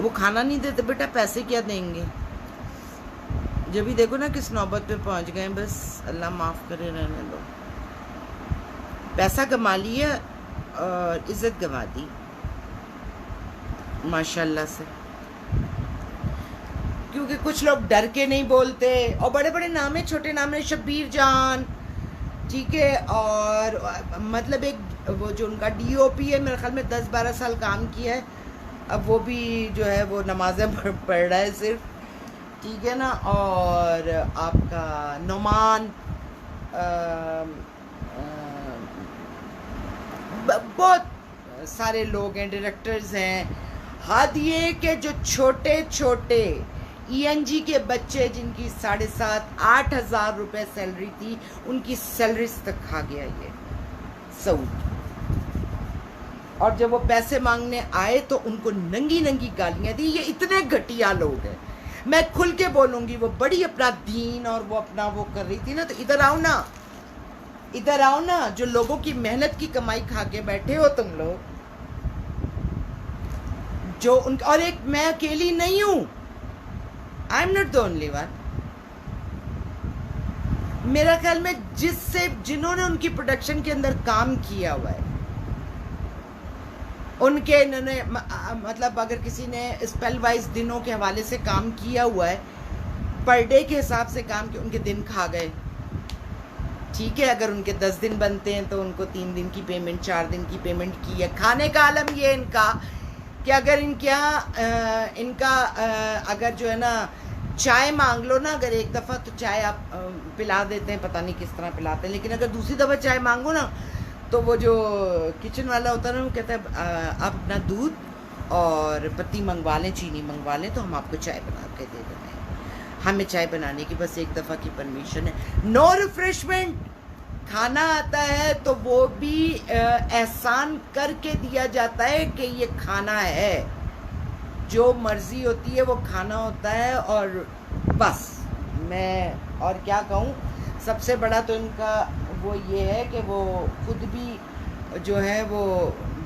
वो खाना नहीं देते बेटा, पैसे क्या देंगे? जब भी देखो ना किस नौबत पे पहुंच गए, बस अल्लाह माफ़ करे, रहने दो। पैसा कमा लिया और इज़्ज़त गंवा दी माशाल्लाह से, क्योंकि कुछ लोग डर के नहीं बोलते, और बड़े बड़े नाम है, छोटे नाम है, शब्बीर जान, ठीक है, और मतलब एक वो जो उनका डीओपी है, मेरे ख्याल में 10-12 साल काम किया है, अब वो भी जो है वो नमाज़ें पढ़ रहा है सिर्फ, ठीक है ना। और आपका नुमान, बहुत सारे लोग हैं, डायरेक्टर्स हैं। हद ये कि जो छोटे छोटे ईएनजी के बच्चे जिनकी 7,500-8 हज़ार रुपये सैलरी थी, उनकी सैलरीज तक खा गया ये सऊद। और जब वो पैसे मांगने आए तो उनको नंगी नंगी गालियां दी। ये इतने घटिया लोग हैं, मैं खुल के बोलूंगी। वो बड़ी अपना दीन और वो अपना वो कर रही थी ना, तो इधर आओ ना, इधर आओ ना, जो लोगों की मेहनत की कमाई खा के बैठे हो तुम लोग, जो उनका, और एक मैं अकेली नहीं हूं, I am not the only one. मेरा ख्याल में जिन्होंने उनकी प्रोडक्शन के अंदर काम किया हुआ है, उनके इन्होंने मतलब अगर किसी ने स्पेल वाइज दिनों के हवाले से काम किया हुआ है, पर डे के हिसाब से काम किया, उनके दिन खा गए, ठीक है। अगर उनके 10 दिन बनते हैं तो उनको 3 दिन की पेमेंट, 4 दिन की पेमेंट की है। खाने का आलम ये इनका कि अगर इनके यहाँ इनका अगर जो है ना चाय मांग लो ना, अगर एक दफ़ा तो चाय आप पिला देते हैं, पता नहीं किस तरह पिलाते हैं, लेकिन अगर दूसरी दफ़ा चाय मांगो ना, तो वो जो किचन वाला होता है ना, वो कहता है आप अपना दूध और पत्ती मंगवा लें, चीनी मंगवा लें, तो हम आपको चाय बना के दे देते हैं। हमें चाय बनाने की बस एक दफ़ा की परमिशन है, नो रिफ्रेशमेंट। खाना आता है तो वो भी एहसान करके दिया जाता है कि ये खाना है, जो मर्जी होती है वो खाना होता है। और बस मैं और क्या कहूँ, सबसे बड़ा तो इनका वो ये है कि वो खुद भी जो है वो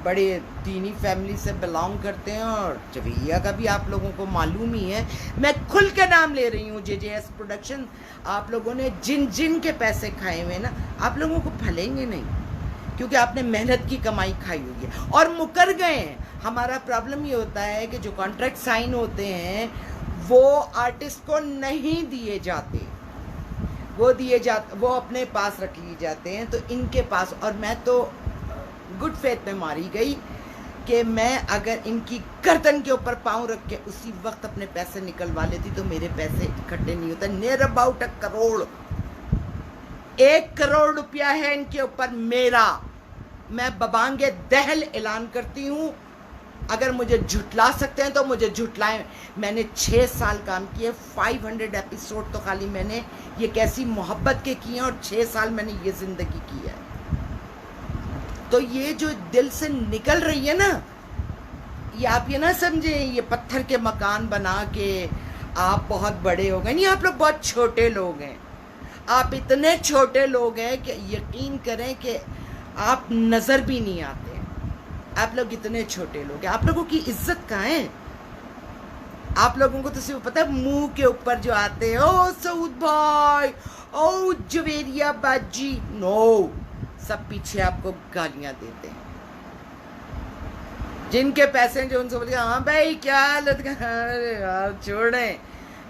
बड़े दीनी फैमिली से बिलोंग करते हैं, और जवेरिया का भी आप लोगों को मालूम ही है। मैं खुल के नाम ले रही हूँ, जेजेएस प्रोडक्शन, आप लोगों ने जिन जिन के पैसे खाए हुए ना, आप लोगों को फलेंगे नहीं, क्योंकि आपने मेहनत की कमाई खाई हुई है और मुकर गए हैं। हमारा प्रॉब्लम ये होता है कि जो कॉन्ट्रैक्ट साइन होते हैं वो आर्टिस्ट को नहीं दिए जाते, वो अपने पास रख लिए जाते हैं, तो इनके पास। और मैं तो गुड फेथ में मारी गई कि मैं अगर इनकी गर्दन के ऊपर पाँव रख के उसी वक्त अपने पैसे निकलवा लेती तो मेरे पैसे इकट्ठे नहीं होते। नियर अबाउट 1 करोड़, 1 करोड़ रुपया है इनके ऊपर मेरा। मैं बबांगे दहल ऐलान करती हूँ, अगर मुझे झुटला सकते हैं तो मुझे झुटलाएं। मैंने 6 साल काम किए, 500 एपिसोड तो खाली मैंने ये कैसी मोहब्बत के किए, और 6 साल मैंने ये जिंदगी की है। तो ये जो दिल से निकल रही है ना, ये आप ये ना समझे ये पत्थर के मकान बना के आप बहुत बड़े हो गए, नहीं, आप लोग बहुत छोटे लोग हैं। आप इतने छोटे लोग हैं कि यकीन करें कि आप नजर भी नहीं आते। आप लोग इतने छोटे लोग हैं, आप लोगों की इज्जत कहाँ है? आप लोगों को तो सिर्फ पता है मुंह के ऊपर जो आते हैं, ओ सऊद भाई, ओ जवेरिया बाजी, नो, सब पीछे आपको गालियां देते हैं। जिनके पैसे हैं जो उनसे बोलते हैं हाँ भाई क्या हालत, अरे यार छोड़ें,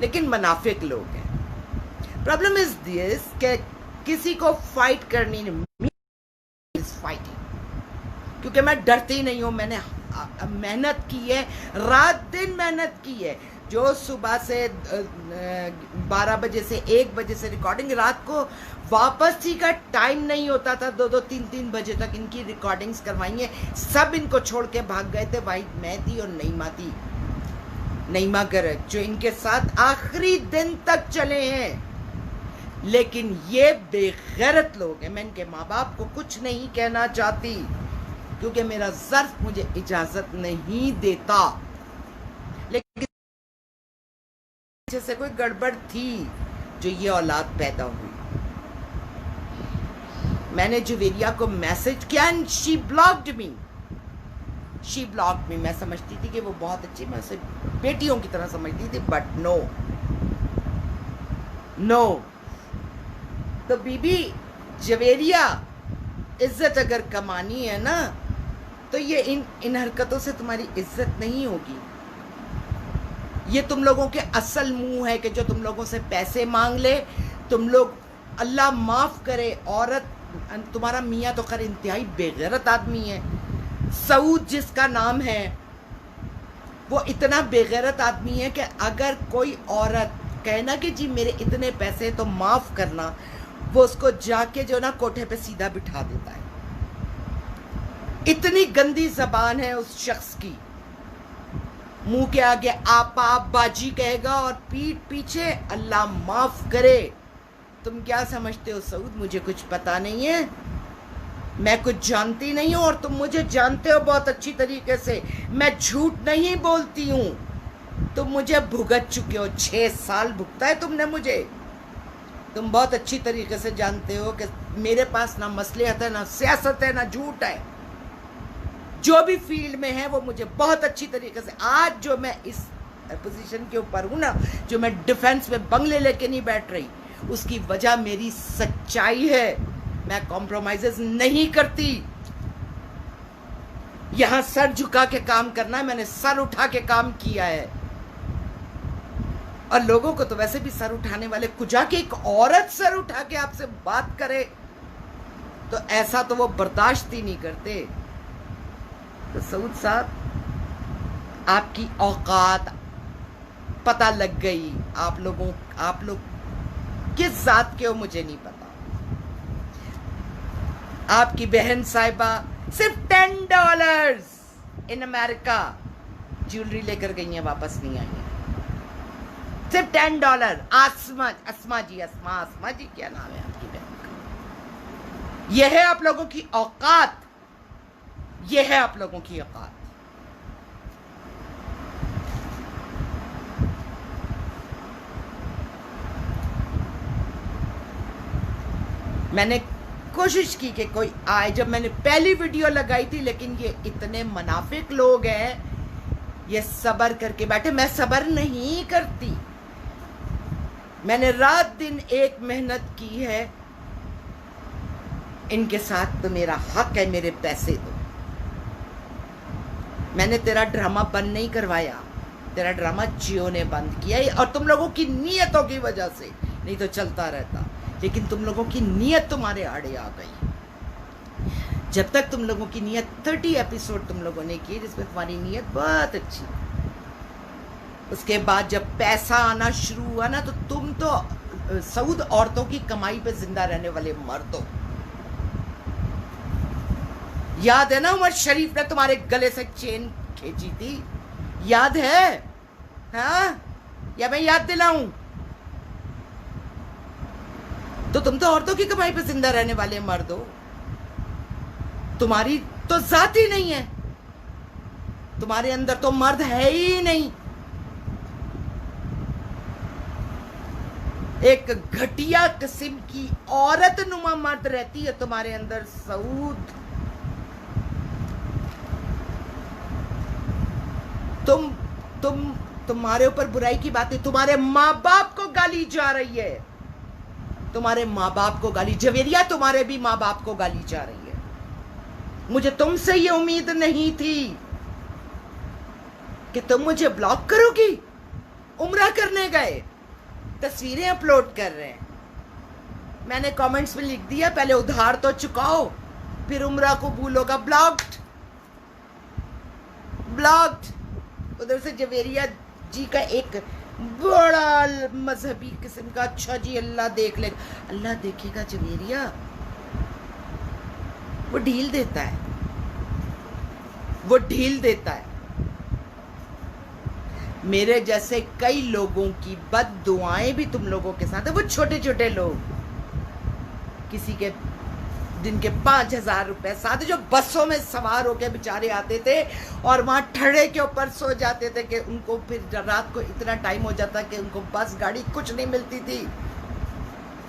लेकिन मुनाफिक लोग हैं। प्रॉब्लम इज दिस कि किसी को फाइट करनी नहीं, फाइटिंग, क्योंकि मैं डरती नहीं हूं। मैंने मेहनत की है, रात दिन मेहनत की है। जो सुबह से 12 बजे से 1 बजे से रिकॉर्डिंग, रात को वापस ही का टाइम नहीं होता था, 2-2, 3-3 बजे तक इनकी रिकॉर्डिंग्स करवाई हैं। सब इनको छोड़ के भाग गए थे, भाई मैं थी और नईमा थी, नईमा गर्ग, जो इनके साथ आखिरी दिन तक चले हैं। लेकिन ये बेगैरत लोग हैं। मैं इनके माँ बाप को कुछ नहीं कहना चाहती, क्योंकि मेरा ज़र्फ मुझे इजाजत नहीं देता, लेकिन से कोई गड़बड़ थी जो ये औलाद पैदा हुई। मैंने जुवेरिया को मैसेज किया and she blocked me, she block me. मैं समझती थी कि वो बहुत अच्छी, मैं उसे बेटियों की तरह समझती थी, बट नो नो। तो बीबी जवेरिया, इज्जत अगर कमानी है ना तो ये इन हरकतों से तुम्हारी इज्जत नहीं होगी। ये तुम लोगों के असल मुंह है कि जो तुम लोगों से पैसे मांग ले। तुम लोग, अल्लाह माफ करे, औरत, तुम्हारा मियाँ तो खैर इंतहाई बेगैरत आदमी है। सऊद जिसका नाम है वो इतना बेगैरत आदमी है कि अगर कोई औरत कहना कि जी मेरे इतने पैसे तो माफ करना, वो उसको जाके जो ना कोठे पे सीधा बिठा देता है। इतनी गंदी जबान है उस शख्स की। मुंह के आगे आपा बाजी कहेगा और पीठ पीछे अल्लाह माफ करे। तुम क्या समझते हो सऊद, मुझे कुछ पता नहीं है, मैं कुछ जानती नहीं हूं और तुम मुझे जानते हो बहुत अच्छी तरीके से। मैं झूठ नहीं बोलती हूं। तुम मुझे भुगत चुके हो, 6 साल भुगता है तुमने मुझे। तुम बहुत अच्छी तरीके से जानते हो कि मेरे पास ना मसलिहत है, ना सियासत है, ना झूठ है। जो भी फील्ड में है वो मुझे बहुत अच्छी तरीके से, आज जो मैं इस पोजीशन के ऊपर हूं ना, जो मैं डिफेंस में बंगले लेके नहीं बैठ रही, उसकी वजह मेरी सच्चाई है। मैं कॉम्प्रोमाइजेस नहीं करती। यहां सर झुका के काम करना है, मैंने सर उठा के काम किया है। और लोगों को तो वैसे भी सर उठाने वाले, कुजा के एक औरत सर उठा के आपसे बात करे तो ऐसा तो वो बर्दाश्त ही नहीं करते। तो सऊद साहब, आपकी औकात पता लग गई। आप लोग किस जात के हो मुझे नहीं पता। आपकी बहन साहिबा सिर्फ $10 इन अमेरिका ज्वेलरी लेकर गई हैं, वापस नहीं आई हैं। सिर्फ $10। अस्मा जी क्या नाम है आपकी बहन का? यह है आप लोगों की औकात, यह है आप लोगों की औकात। मैंने कोशिश की कि कोई आए, जब मैंने पहली वीडियो लगाई थी, लेकिन ये इतने मुनाफिक लोग हैं, ये सब्र करके बैठे। मैं सब्र नहीं करती। मैंने रात दिन एक मेहनत की है इनके साथ, तो मेरा हक है, मेरे पैसे दो। मैंने तेरा ड्रामा बंद नहीं करवाया, तेरा ड्रामा जियो ने बंद किया, और तुम लोगों की नीयतों की वजह से, नहीं तो चलता रहता। लेकिन तुम लोगों की नीयत तुम्हारे आड़े आ गई। जब तक तुम लोगों की नीयत, 30 एपिसोड तुम लोगों ने किए जिसमें तुम्हारी नीयत बहुत अच्छी, उसके बाद जब पैसा आना शुरू हुआ ना, तो तुम तो सऊद औरतों की कमाई पे जिंदा रहने वाले मर्द हो। याद है ना उमर शरीफ ने तुम्हारे गले से चेन खींची थी, याद है? हाँ, या मैं याद दिलाऊं? तो तुम तो औरतों की कमाई पे जिंदा रहने वाले मर्द हो। तुम्हारी तो जात ही नहीं है, तुम्हारे अंदर तो मर्द है ही नहीं। एक घटिया किस्म की औरत नुमा मर्द रहती है तुम्हारे अंदर सऊद। तुम्हारे ऊपर बुराई की बातें, तुम्हारे माँ बाप को गाली जा रही है, तुम्हारे माँ बाप को गाली। जवेरिया, तुम्हारे भी माँ बाप को गाली जा रही है। मुझे तुमसे ये उम्मीद नहीं थी कि तुम मुझे ब्लॉक करोगी। उम्रा करने गए, तस्वीरें अपलोड कर रहे हैं, मैंने कमेंट्स में लिख दिया पहले उधार तो चुकाओ फिर उम्रा कबूल होगा। ब्लॉक्ड। उधर से जवेरिया जी का एक बड़ा मजहबी किस्म का, अच्छा जी अल्लाह देख लेगा, अल्लाह देखेगा जवेरिया, वो ढील देता है, वो ढील देता है। मेरे जैसे कई लोगों की बद दुआएं भी तुम लोगों के साथ है। वो छोटे छोटे लोग, किसी के जिनके 5,000 रुपए साथ, जो बसों में सवार होकर बेचारे आते थे और वहां ठड़े के ऊपर सो जाते थे कि उनको फिर रात को इतना टाइम हो जाता कि उनको बस गाड़ी कुछ नहीं मिलती थी।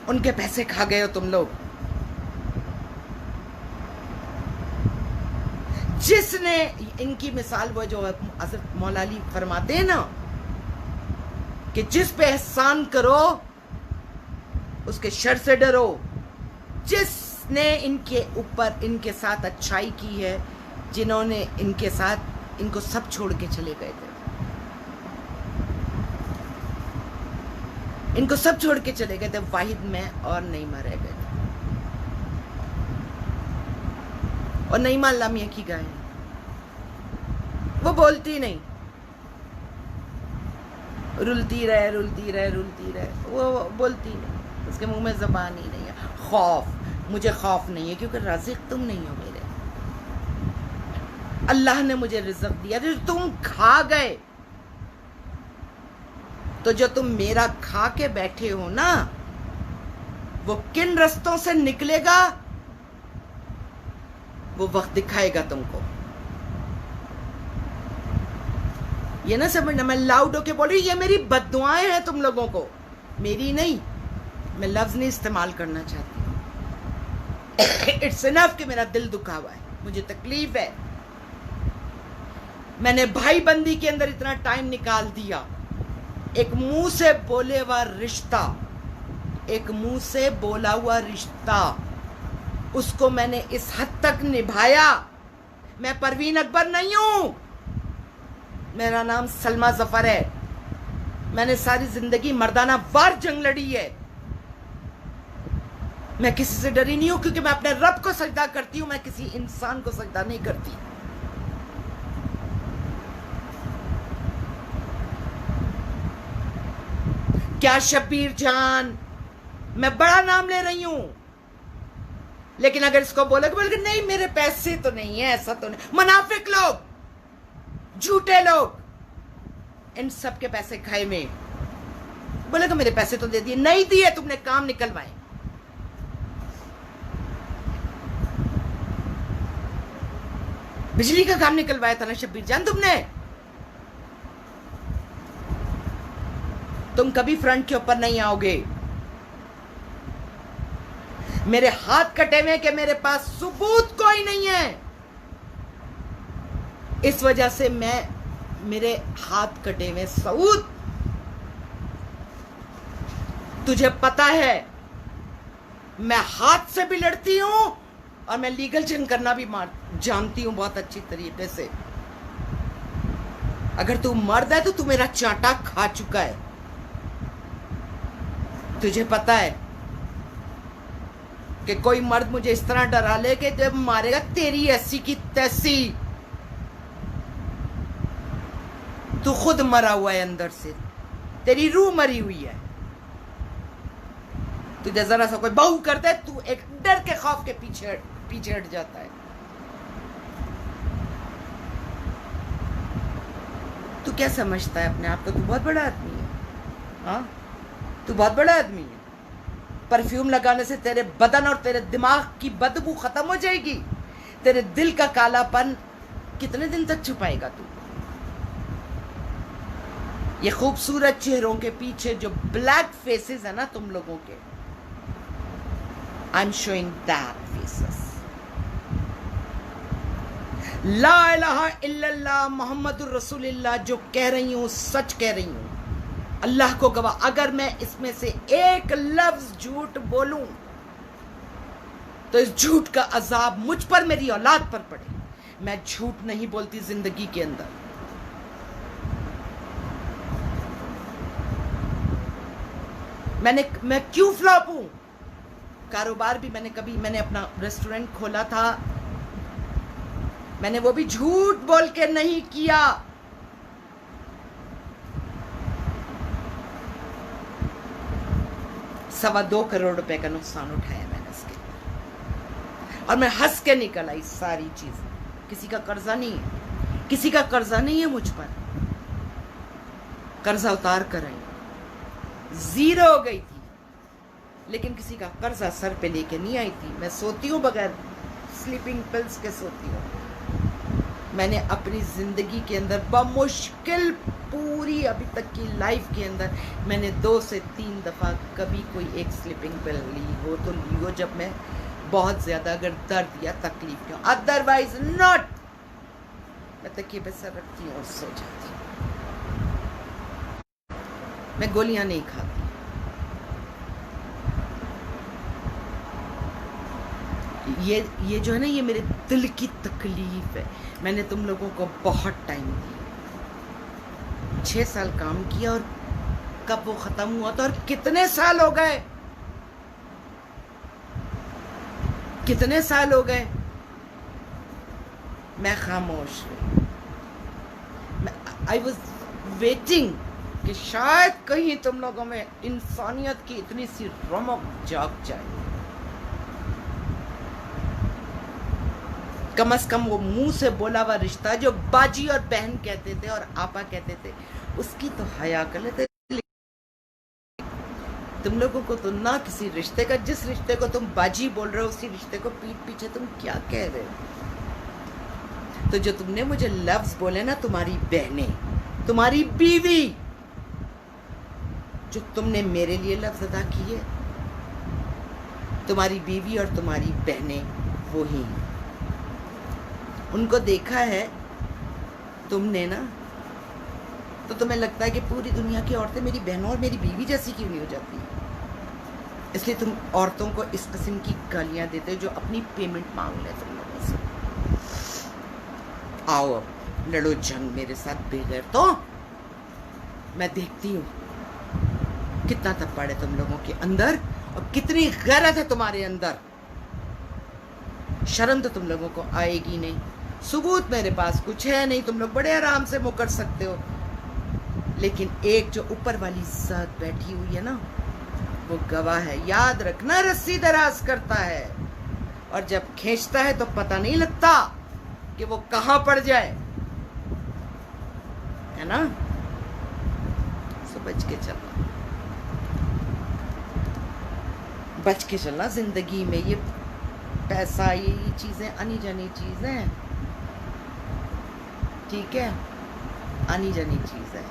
उनके पैसे खा गए हो तुम लोग। जिसने इनकी मिसाल वो जो हज़रत मौला अली फरमाते हैं ना कि जिस पे एहसान करो उसके शर से डरो, जिसने इनके ऊपर इनके साथ अच्छाई की है, जिन्होंने इनके साथ इनको सब छोड़ के चले गए थे, इनको सब छोड़ के चले गए थे, वाहिद में और नईमा रह गए थे। और नईमा अल्लाह मियां की गाय, वो बोलती नहीं, रुलती रहे रुलती रहे रुलती रहे, वो बोलती नहीं, उसके मुंह में ज़बान ही नहीं है। खौफ, मुझे खौफ नहीं है क्योंकि राज़िक तुम नहीं हो मेरे, अल्लाह ने मुझे रिज़्क़ दिया। जो तुम खा गए, तो जो तुम मेरा खा के बैठे हो ना, वो किन रस्तों से निकलेगा वो वक्त दिखाएगा तुमको। ये ना समझना, मैं लाउड होके बोल रही, ये मेरी बद्दुआएं हैं तुम लोगों को, मेरी नहीं। मैं लफ्ज नहीं इस्तेमाल करना चाहती। इट्स इनफ कि मेरा दिल दुखा हुआ है, मुझे तकलीफ है। मैंने भाई बंदी के अंदर इतना टाइम निकाल दिया। एक मुंह से बोले हुआ रिश्ता, एक मुंह से बोला हुआ रिश्ता, उसको मैंने इस हद तक निभाया। मैं परवीन अकबर नहीं हूं, मेरा नाम सलमा जफर है। मैंने सारी जिंदगी मर्दाना वार जंग लड़ी है। मैं किसी से डरी नहीं हूं क्योंकि मैं अपने रब को सजदा करती हूं, मैं किसी इंसान को सजदा नहीं करती। क्या शब्बीर जान, मैं बड़ा नाम ले रही हूं, लेकिन अगर इसको बोलोगे नहीं मेरे पैसे तो नहीं है, ऐसा तो नहीं, मुनाफिक लोग, झूठे लोग, इन सब के पैसे खाए में, बोलेगा मेरे पैसे तो दे दिए, नहीं दिए, तुमने काम निकलवाए। बिजली का काम निकलवाया था ना शब्बीर जान तुमने। तुम कभी फ्रंट के ऊपर नहीं आओगे। मेरे हाथ कटे हुए कि मेरे पास सबूत कोई नहीं है, इस वजह से मैं, मेरे हाथ कटे हुए सबूत, तुझे पता है मैं हाथ से भी लड़ती हूं और मैं लीगल जंग करना भी जानती हूं बहुत अच्छी तरीके से। अगर तू मर्द है तो तू मेरा चांटा खा चुका है, तुझे पता है कि कोई मर्द मुझे इस तरह डरा ले कि जब मारेगा तेरी ऐसी की तैसी। तू खुद मरा हुआ है अंदर से, तेरी रूह मरी हुई है। तुझे जरा सा कोई बहू करता है, तू एक डर के खौफ के पीछे हट जाता है। तू क्या समझता है अपने आप को? तू बहुत बड़ा आदमी है। हाँ, तू बहुत बड़ा आदमी है। परफ्यूम लगाने से तेरे बदन और तेरे दिमाग की बदबू खत्म हो जाएगी। तेरे दिल का कालापन कितने दिन तक छुपाएगा तू? ये खूबसूरत चेहरों के पीछे जो ब्लैक फेसेस है ना तुम लोगों के, I am showing that faces. ला इलाहा इल्लल्लाह मुहम्मदुर रसूलुल्लाह जो कह रही हूं सच कह रही हूं, अल्लाह को गवाह। अगर मैं इसमें से एक लफ्ज झूठ बोलूं तो इस झूठ का अजाब मुझ पर, मेरी औलाद पर पड़े। मैं झूठ नहीं बोलती जिंदगी के अंदर। मैं क्यों फ्लॉप हूं? कारोबार भी मैंने अपना रेस्टोरेंट खोला था, मैंने वो भी झूठ बोल के नहीं किया। $2.25 करोड़ का नुकसान उठाया मैंने इसके, और मैं हंस के निकल आई सारी चीज। किसी का कर्जा नहीं है, किसी का कर्जा नहीं है मुझ पर। कर्जा उतार कर आई, जीरो हो गई थी, लेकिन किसी का कर्जा सर पे लेके नहीं आई थी। मैं सोती हूँ बगैर स्लीपिंग पिल्स के सोती हूँ। मैंने अपनी ज़िंदगी के अंदर बमुश्किल पूरी अभी तक की लाइफ के अंदर मैंने 2 से 3 दफ़ा कभी कोई एक स्लीपिंग पिल ली हो तो ली हो, जब मैं बहुत ज़्यादा अगर दर्द या तकलीफ हो, अदरवाइज नॉट। मैं तकिए पे सर रखती हूँ और सो जाती हूँ। मैं गोलियां नहीं खाती। ये जो है ना, ये मेरे दिल की तकलीफ है। मैंने तुम लोगों को बहुत टाइम दिया, 6 साल काम किया, और कब वो खत्म हुआ था और कितने साल हो गए, कितने साल हो गए। मैं खामोश रही। आई वॉज वेटिंग कि शायद कहीं तुम लोगों में इंसानियत की इतनी सी रमक जाग जाए। कम से कम वो मुंह से बोला हुआ रिश्ता जो बाजी और बहन कहते थे और आपा कहते थे, उसकी तो हया कर लेते। तुम लोगों को तो ना किसी रिश्ते का, जिस रिश्ते को तुम बाजी बोल रहे हो उसी रिश्ते को पीठ पीछे तुम क्या कह रहे हो। तो जो तुमने मुझे लफ्ज बोले ना, तुम्हारी बहनें, तुम्हारी बीवी, जो तुमने मेरे लिए लफ्ज अदा किए, तुम्हारी बीवी और तुम्हारी बहनें वो ही हैं। उनको देखा है तुमने ना, तो तुम्हें लगता है कि पूरी दुनिया की औरतें मेरी बहनों और मेरी बीवी जैसी क्यों नहीं हो जाती। इसलिए तुम औरतों को इस किस्म की गालियां देते हो जो अपनी पेमेंट मांग ले तुम लोगों से। आओ अब लड़ो जंग मेरे साथ बेगैर, तो मैं देखती हूँ कितना तपड़ है तुम लोगों के अंदर और कितनी गैरत है तुम्हारे अंदर। शर्म तो तुम लोगों को आएगी नहीं। सबूत मेरे पास कुछ है नहीं, तुम लोग बड़े आराम से मुकर सकते हो, लेकिन एक जो ऊपर वाली जात बैठी हुई है ना, वो गवाह है। याद रखना, रस्सी दराज करता है और जब खींचता है तो पता नहीं लगता कि वो कहां पड़ जाए, है ना। सो बच के चलना, बच के चलना जिंदगी में। ये पैसा, ये चीजें आनी जानी चीजें, ठीक है, आनी जानी चीज है।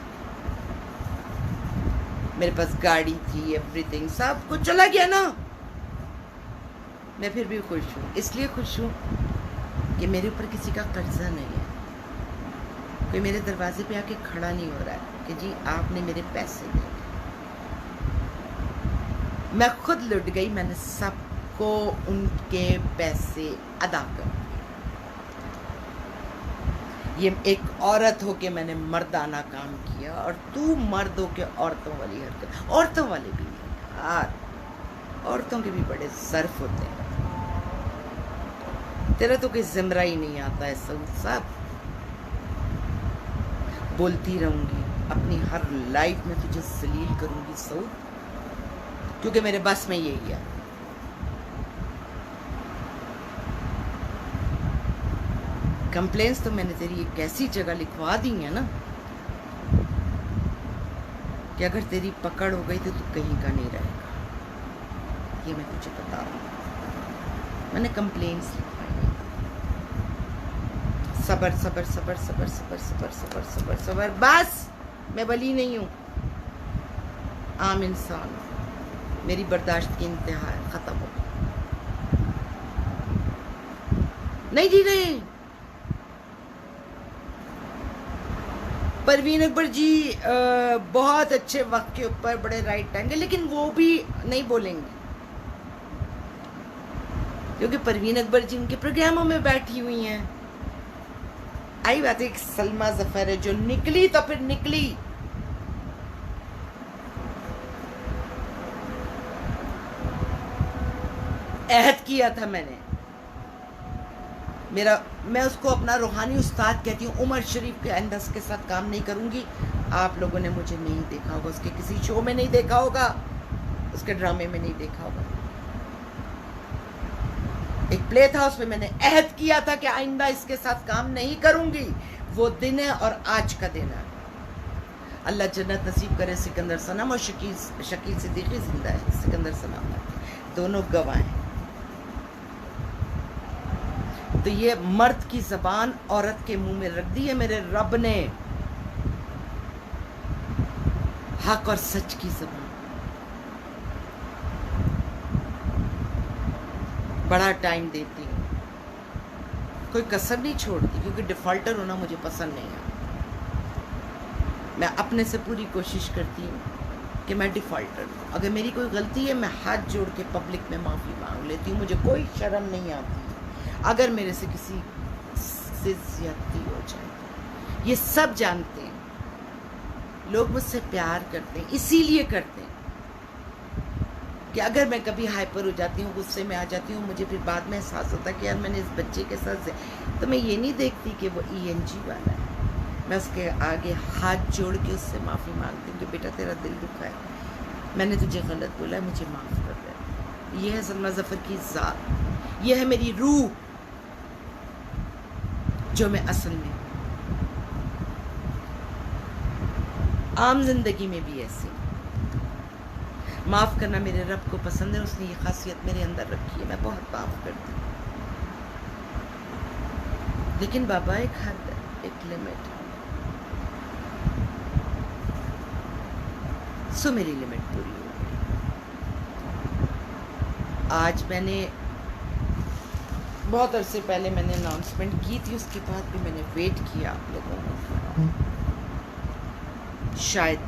मेरे पास गाड़ी थी, एवरीथिंग, सब कुछ चला गया ना। मैं फिर भी खुश हूँ, इसलिए खुश हूँ कि मेरे ऊपर किसी का कर्जा नहीं है। कोई मेरे दरवाजे पे आके खड़ा नहीं हो रहा है कि जी आपने मेरे पैसे दे। मैं खुद लुट गई, मैंने सबको उनके पैसे अदा कर दिए। ये एक औरत हो के मैंने मर्दाना काम किया, और तू मर्द हो के औरतों वाली हरकत। औरतों वाले भी यार, औरतों के भी बड़े ज़र्फ होते हैं। तेरा तो कोई ज़िमरा ही नहीं आता है। सब बोलती रहूंगी, अपनी हर लाइफ में तुझे जलील करूंगी सऊद, क्योंकि मेरे बस में यही है। कंप्लेंट्स तो मैंने तेरी एक ऐसी जगह लिखवा दी है ना कि अगर तेरी पकड़ हो गई तो तू कहीं का नहीं रहेगा। ये मैं तुझे बता रहा हूँ, मैंने कंप्लेंट्स लिखवाई है। सबर सबर सबर सबर सबर सबर सबर सबर सबर, बस। मैं वली नहीं हूँ, आम इंसान। मेरी बर्दाश्त की इंतहा है, खत्म हो गई। नहीं जी नहीं। परवीन अकबर जी बहुत अच्छे वक्त के ऊपर बड़े राइट टाइम के, लेकिन वो भी नहीं बोलेंगे क्योंकि परवीन अकबर जी उनके प्रोग्रामों में बैठी हुई हैं। आई बात है, एक सलमा जफर है जो निकली तो फिर निकली। अहद किया था मैंने, मैं उसको अपना रूहानी उस्ताद कहती हूँ। उमर शरीफ के अंदस के साथ काम नहीं करूंगी। आप लोगों ने मुझे नहीं देखा होगा, उसके किसी शो में नहीं देखा होगा, उसके ड्रामे में नहीं देखा होगा। एक प्ले था, उसमें मैंने अहद किया था कि आइंदा इसके साथ काम नहीं करूंगी। वो दिन है और आज का दिन है। अल्लाह जन्नत नसीब करे। सिकंदर सनम और शकील सिद्दीकी जिंदा है, सिकंदर सनम दोनों गवाह हैं। तो ये मर्द की जबान औरत के मुंह में रख दी है मेरे रब ने, हक और सच की जबान। बड़ा टाइम देती हूँ, कोई कसर नहीं छोड़ती, क्योंकि डिफ़ॉल्टर होना मुझे पसंद नहीं है। मैं अपने से पूरी कोशिश करती हूँ कि मैं डिफ़ॉल्टर हूँ। अगर मेरी कोई गलती है, मैं हाथ जोड़ के पब्लिक में माफ़ी मांग लेती हूँ, मुझे कोई शर्म नहीं आती अगर मेरे से किसी से ज़्यादती हो जाए। ये सब जानते हैं, लोग मुझसे प्यार करते हैं, इसीलिए करते हैं कि अगर मैं कभी हाइपर हो जाती हूँ, गुस्से में आ जाती हूँ, मुझे फिर बाद में एहसास होता है कि यार मैंने इस बच्चे के साथ तो मैं ये नहीं देखती कि वो ENG वाला है, मैं उसके आगे हाथ जोड़ के उससे माफ़ी मांगती हूँ कि बेटा तेरा दिल दुखा है, मैंने तुझे गलत बोला है, मुझे माफ़ कर दे। ये है सलमा ज़फ़र की ज़ात, ये है मेरी रूह जो मैं असल में आम जिंदगी में भी ऐसी। माफ़ करना मेरे रब को पसंद है, उसने ये खासियत मेरे अंदर रखी है, मैं बहुत माफ़ करती हूँ। लेकिन बाबा एक हद है, एक लिमिट है। सो मेरी लिमिट पूरी हो गई। आज मैंने बहुत अरसे पहले मैंने अनाउंसमेंट की थी, उसके बाद भी मैंने वेट किया आप लोगों को, शायद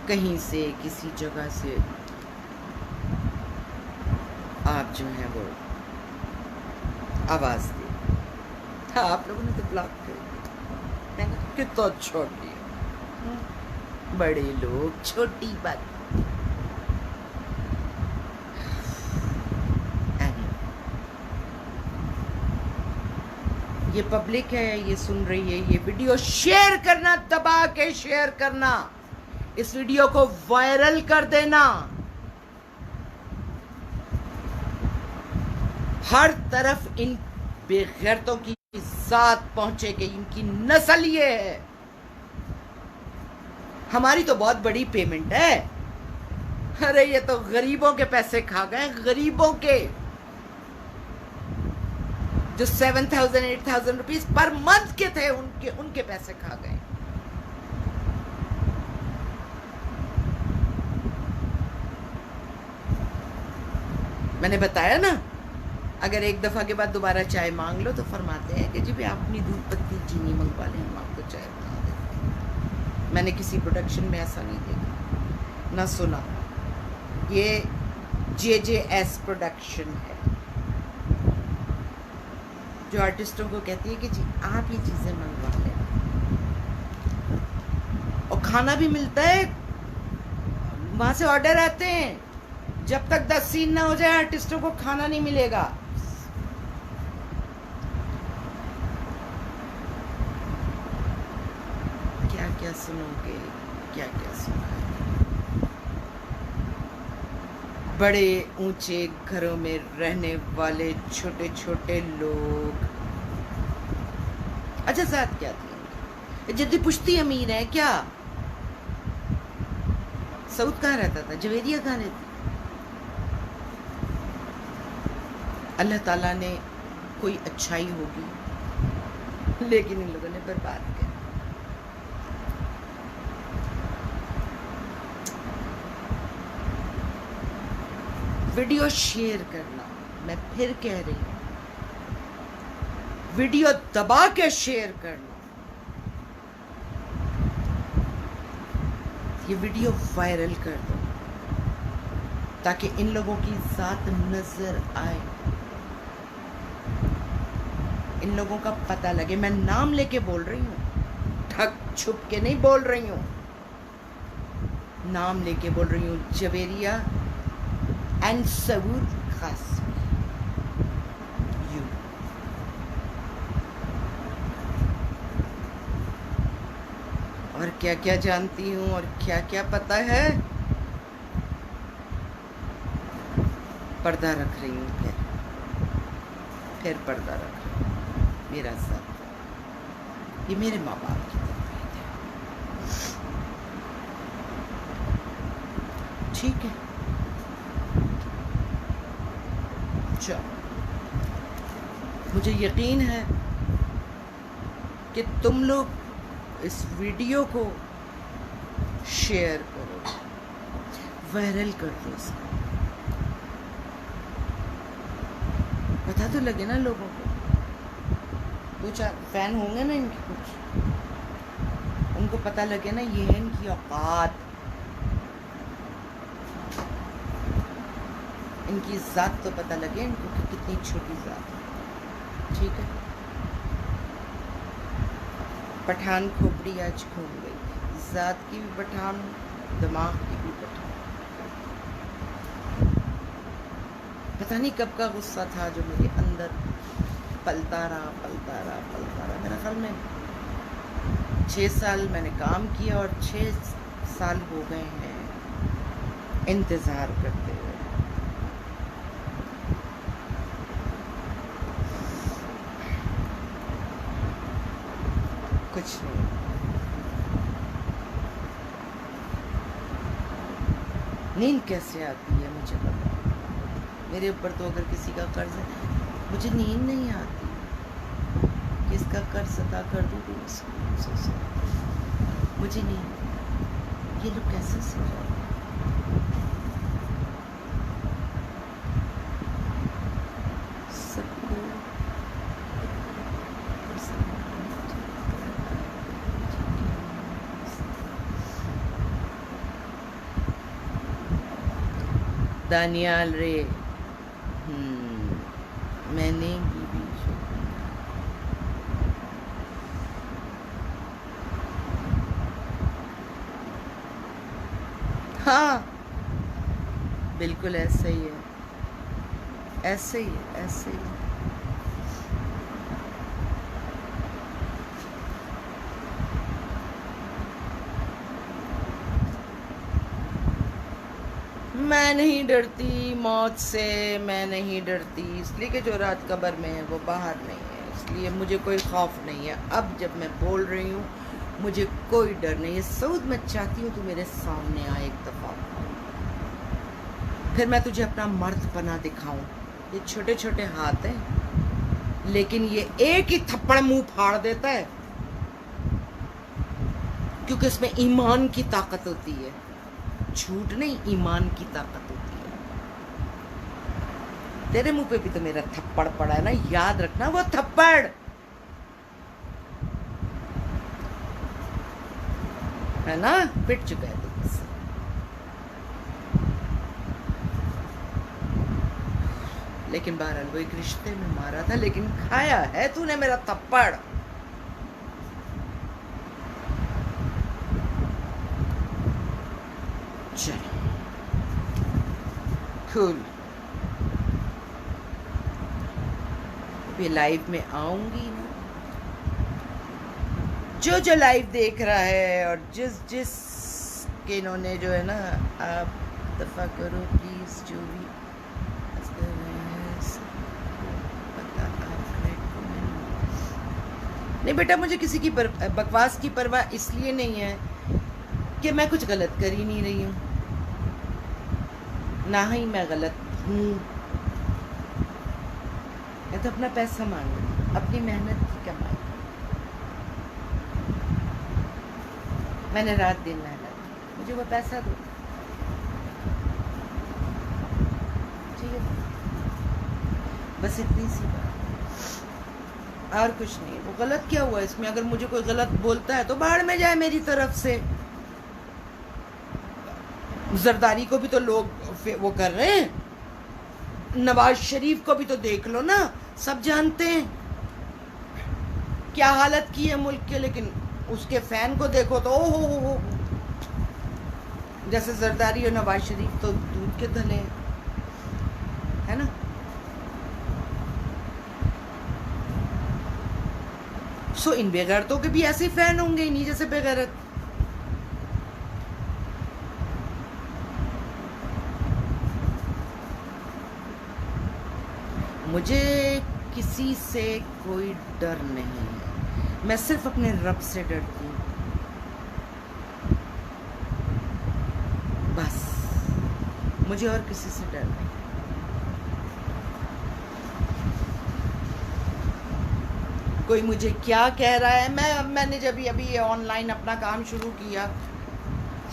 कहीं से किसी जगह से आप जो हैं वो आवाज़ दे। हाँ, आप लोगों ने तो ब्लॉक कर दिया, मैंने कितना छोटी बड़े लोग छोटी बात। ये पब्लिक है, ये सुन रही है, ये वीडियो शेयर करना, दबा के शेयर करना, इस वीडियो को वायरल कर देना, हर तरफ इन बेगैरतों की जात पहुंचेगी, इनकी नस्ल ये है। हमारी तो बहुत बड़ी पेमेंट है, अरे ये तो गरीबों के पैसे खा गए, गरीबों के जो 7,000 8,000 रुपीज पर मंथ के थे, उनके पैसे खा गए। मैंने बताया ना, अगर एक दफा के बाद दोबारा चाय मांग लो तो फरमाते हैं कि जी भी आप अपनी दूध पत्ती चीनी मंगवा लें, हम आपको चाय बना देते। मैंने किसी प्रोडक्शन में ऐसा नहीं देखा ना सुना। ये JJS प्रोडक्शन है जो आर्टिस्टों को कहती है कि जी आप ये चीज़ें मंगवा लें, और खाना भी मिलता है, वहाँ से ऑर्डर आते हैं। जब तक 10 सीन ना हो जाए आर्टिस्टों को खाना नहीं मिलेगा। क्या क्या सुनोगे, क्या क्या सुनोगे। बड़े ऊंचे घरों में रहने वाले छोटे छोटे लोग। अच्छा साथ क्या थी, जद्दी पुश्ती अमीर है क्या? सऊद कहाँ रहता था, जवेरिया कहाँ रहती? अल्लाह ताला ने कोई अच्छाई होगी, लेकिन इन लोगों ने बर्बाद कर। वीडियो शेयर करना, मैं फिर कह रही हूँ, वीडियो दबा के शेयर करना। ये वीडियो वायरल कर दो ताकि इन लोगों की जात नजर आए, इन लोगों का पता लगे। मैं नाम लेके बोल रही हूँ, ठग छुप के नहीं बोल रही हूँ, नाम लेके बोल रही हूँ। Javeria and Saud Qasmi, you. और क्या क्या जानती हूँ और क्या क्या पता है, पर्दा रख रही हूँ, फिर पर्दा रख रही हूँ। मेरा साथ, ये मेरे माँ बाप की तरबियत है, ठीक है। मुझे यकीन है कि तुम लोग इस वीडियो को शेयर करो, वायरल कर दो इसको। पता पता तो लगे ना लोगों को, कुछ फैन होंगे ना इनके, कुछ उनको पता लगे ना ये है इनकी औकात, इनकी ज़ात तो पता लगे इनको कि कितनी छोटी ज़ात है। ठीक है, पठान खोपड़ी आज घूम गई, ज़ात की भी पठान, दिमाग की भी पठान। पता नहीं कब का गुस्सा था जो मेरे अंदर पलता रहा। मेरा ख्याल में 6 साल मैंने काम किया और 6 साल हो गए हैं इंतज़ार करते हुए। कुछ नहीं, नींद कैसे आती है मुझे पता, मेरे ऊपर तो अगर किसी का कर्ज है मुझे नींद नहीं आती, किसका कर्ज अदा कर दूँ तो मुझे नींद, ये लोग कैसे सो जाते हैं। सबको दानियाल रे, मैंने भी हाँ बिल्कुल ऐसे ही है, ऐसे ही है, ऐसे ही है। मैं नहीं डरती मौत से, मैं नहीं डरती इसलिए कि जो रात कब्र में है वो बाहर नहीं है, इसलिए मुझे कोई खौफ नहीं है। अब जब मैं बोल रही हूँ मुझे कोई डर नहीं है। सऊद मैं चाहती हूँ तू मेरे सामने आए एक दफ़ा, फिर मैं तुझे अपना मर्दपना दिखाऊं। ये छोटे छोटे हाथ हैं लेकिन ये एक ही थप्पड़ मुंह फाड़ देता है, क्योंकि इसमें ईमान की ताकत होती है, झूठ नहीं, ईमान की ताकत होती है। तेरे मुंह पे भी तो मेरा थप्पड़ पड़ा है ना, याद रखना वो थप्पड़ है ना, पिट चुका है तुझसे। लेकिन बहरहाल वो एक रिश्ते में मारा था, लेकिन खाया है तूने मेरा थप्पड़। चल कूल, ये लाइव में आऊंगी ना, जो लाइव देख रहा है और जिस के इन्होंने जो है ना, आप दफा करो प्लीज, जो भी पता नहीं बेटा, मुझे किसी की बकवास की परवाह इसलिए नहीं है कि मैं कुछ गलत कर ही नहीं रही हूँ, ना ही मैं गलत हूँ। मैं तो अपना पैसा मांग रही हूँ, अपनी मेहनत की कमाई, मैंने रात दिन मेहनत की, मुझे वो पैसा दो, ठीक है, बस इतनी सी बात और कुछ नहीं। वो गलत क्या हुआ इसमें? अगर मुझे कोई गलत बोलता है तो बाहर में जाए मेरी तरफ से। जरदारी को भी तो लोग वो कर रहे हैं, नवाज शरीफ को भी तो देख लो ना, सब जानते हैं क्या हालत की है मुल्क के, लेकिन उसके फैन को देखो तो ओ हो, जैसे जरदारी और नवाज शरीफ तो दूध के धने है ना। सो इन बेगैरतों के भी ऐसे फैन होंगे, इन्हीं जैसे बेगैरत। मुझे किसी से कोई डर नहीं है, मैं सिर्फ अपने रब से डरती हूँ, बस मुझे और किसी से डर नहीं। कोई मुझे क्या कह रहा है, मैंने जब अभी ऑनलाइन अपना काम शुरू किया,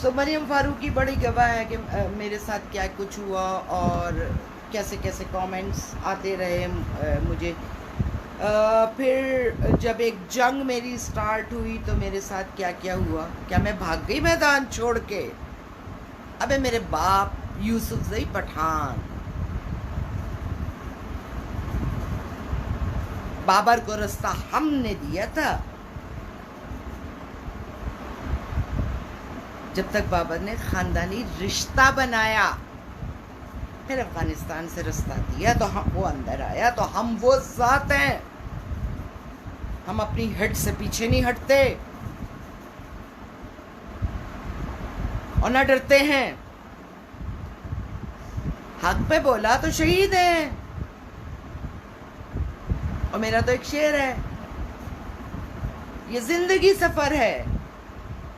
सो मरियम फारूकी बड़ी गवाह है कि मेरे साथ क्या कुछ हुआ, और कैसे कैसे कमेंट्स आते रहे मुझे। फिर जब एक जंग मेरी स्टार्ट हुई तो मेरे साथ क्या क्या हुआ, क्या मैं भाग गई मैदान छोड़ के? अबे मेरे बाप यूसुफजई पठान, बाबर को रास्ता हमने दिया था। जब तक बाबर ने खानदानी रिश्ता बनाया, फिर अफगानिस्तान से रास्ता दिया तो हम वो अंदर आया, तो हम वो जात हैं, हम अपनी हेड से पीछे नहीं हटते और न डरते हैं। हक पे बोला तो शहीद है। और मेरा तो एक शेर है, ये जिंदगी सफर है,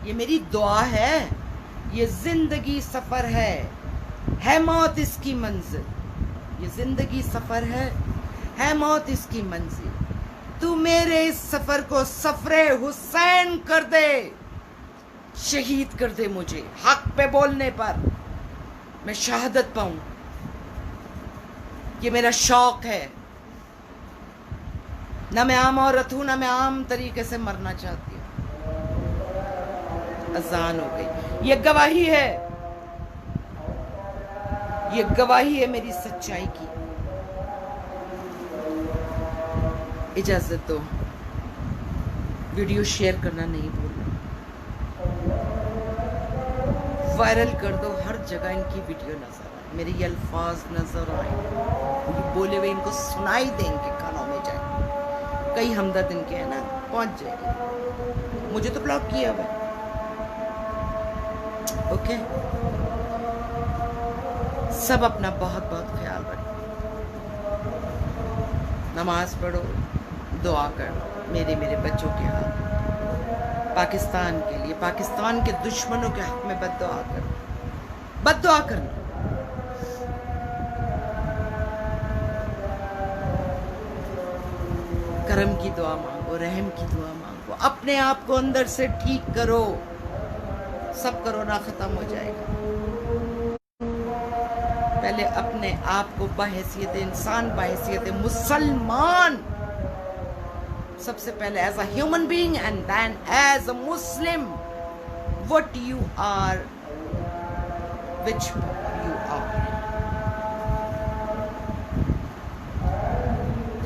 ये मेरी दुआ है, ये जिंदगी सफर है मौत इसकी मंजिल। ये जिंदगी सफर है मौत इसकी मंजिल। तू मेरे इस सफर को सफरे हुसैन कर दे, शहीद कर दे मुझे। हक पे बोलने पर मैं शहादत पाऊं, ये मेरा शौक है। ना मैं आम औरत हूं, ना मैं आम तरीके से मरना चाहती हूं। अजान हो गई, ये गवाही है, ये गवाही है मेरी सच्चाई की। इजाजत दो, वीडियो शेयर करना नहीं भूलना, वायरल कर दो, हर जगह इनकी वीडियो नजर आए, मेरे ये अल्फाज नजर आए, ये बोले हुए इनको सुनाई दे, इनके कानों में जाए। कई हमदर्द इनके हैं ना, पहुंच जाएगी। मुझे तो ब्लॉक किया हुआ, ओके। सब अपना बहुत बहुत ख्याल रखो, नमाज पढ़ो, दुआ करो मेरे बच्चों के हाथ, पाकिस्तान के लिए, पाकिस्तान के दुश्मनों के हक में बद्दुआ करो, बद्दुआ करना। करम की दुआ मांगो, रहम की दुआ मांगो, अपने आप को अंदर से ठीक करो, सब कोरोना खत्म हो जाएगा। पहले अपने आप को बहैसियत इंसान, बहैसियत मुसलमान, सबसे पहले as a human being and then as a Muslim, what you are, which you are,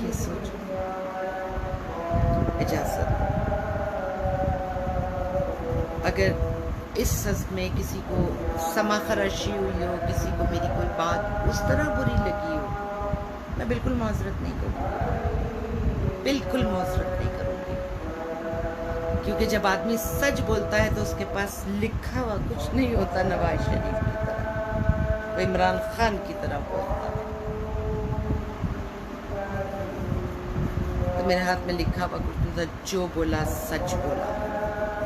ये सोचो। इजाजत। अगर इस सज़ में किसी को समा खराशी हुई हो, किसी को मेरी कोई बात उस तरह बुरी लगी हो, मैं बिल्कुल माजरत नहीं करूँगी, बिल्कुल माजरत नहीं करूँगी। क्योंकि जब आदमी सच बोलता है तो उसके पास लिखा हुआ कुछ नहीं होता नवाज शरीफ की तरह, वो इमरान खान की तरह बोलता है। तो मेरे हाथ में लिखा हुआ कुछ नहीं था, जो बोला सच बोला,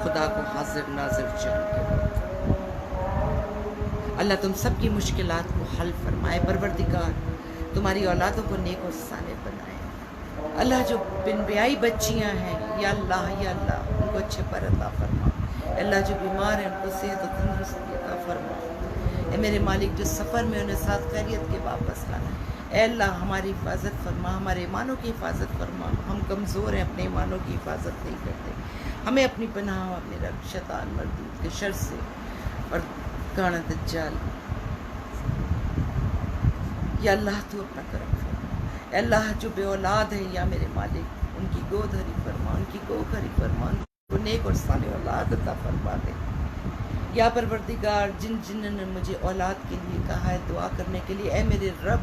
खुदा को हाजिर नाजिर जान के। अल्लाह तुम सबकी मुश्किलात को हल फरमाए, परवरदिगार तुम्हारी औलादों को नेक और साले बनाए। अल्लाह जो बिन ब्याही बच्चियां हैं, या अल्लाह उनको अच्छे पर अता फरमा। अल्लाह जो बीमार हैं उनको सेहत और तंदुरुस्ती अता फरमा। मेरे मालिक जो सफ़र में उन्हें साथ खैरियत के वापस लाना। अल्लाह हमारी हिफाजत फरमा, हमारे ईमानों की हिफाजत फरमा। हम कमज़ोर हैं, अपने ईमानों की हिफाजत नहीं करते। हमें अपनी पनाह, अपने रब शैतान मरदूद के शर से और गाना दज्जाल। या अल्लाह तू अपना करम फरमा। अल्लाह जो बे औलाद है, या मेरे मालिक उनकी गोद हरी फरमा, उनकी गोद हरी फरमा, उनको नेक और साले औलाद अता फरमा दे। या परवरदिगार जिन जिन्होंने मुझे औलाद के लिए कहा है दुआ करने के लिए, ए मेरे रब,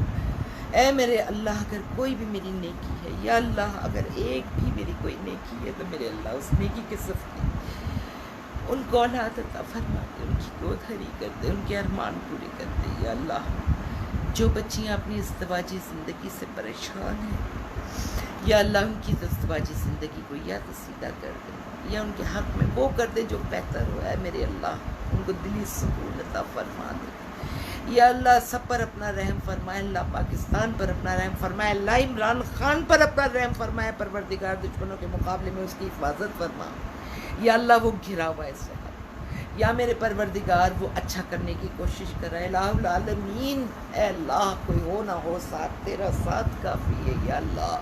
ए मेरे अल्लाह, अगर कोई भी मेरी नेकी है, या अल्लाह अगर एक भी मेरी कोई नेकी है, तो मेरे अल्लाह उस नेकी के सिफ़ उनको औलाद अता फरमा दे, उनकी गोद हरी कर दे, उनके अरमान पूरे कर दे। या अल्लाह जो बच्चियाँ अपनी इज़्दिवाजी ज़िंदगी से परेशान हैं, या अल्लाह उनकी इज़्दिवाजी ज़िंदगी को या तो सीधा कर दे, या उनके हक़ में वो कर दे जो बेहतर हो। है मेरे अल्लाह उनको दिली सुकून अता फरमा दे। या अल्लाह सब पर अपना रहम फरमाए, अल्लाह पाकिस्तान पर अपना रहम फरमाए, अल्लाह इमरान खान पर अपना रहम फरमाए, परवरदिगार दुश्मनों के मुकाबले में उसकी हिफाजत फरमा। या अल्लाह वो घिरा हुआ है इस वक्त, या मेरे परवरदिगार वो अच्छा करने की कोशिश कर रहा है। इलाहुल आलमीन, ए अल्लाह कोई हो ना हो साथ, तेरा साथ काफ़ी है या अल्लाह।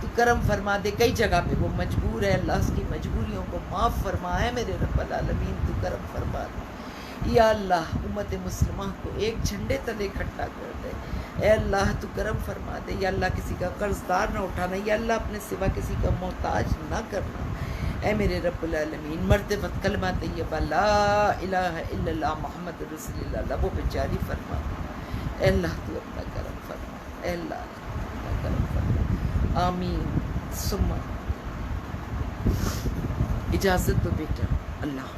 तू करम फरमा दे, कई जगह पे वो मजबूर है अल्लाह, उसकी मजबूरियों को माफ़ फरमा है मेरे रब्बुल आलमीन, तू करम फरमा दे या अल्लाह। उम्मत मुस्लिमा को एक झंडे तले इकट्ठा कर दे ए अल्लाह, तू करम फरमा दे या अल्लाह। किसी का कर्जदार ना उठाना या अल्लाह, अपने सिवा किसी का मोहताज ना करना ए मेरे रब्बुल आलमीन। मरते वक्त कलमा तैयबा ला इलाहा इल्लल्लाह मुहम्मद रसूलुल्लाह वो बेचारी फरमा ए अल्लाह, तू अपना करम फरमा ए अल्लाह, अपना करम फरमा। आमीन सुम्मा। इजाज़त दो बेटा, अल्लाह।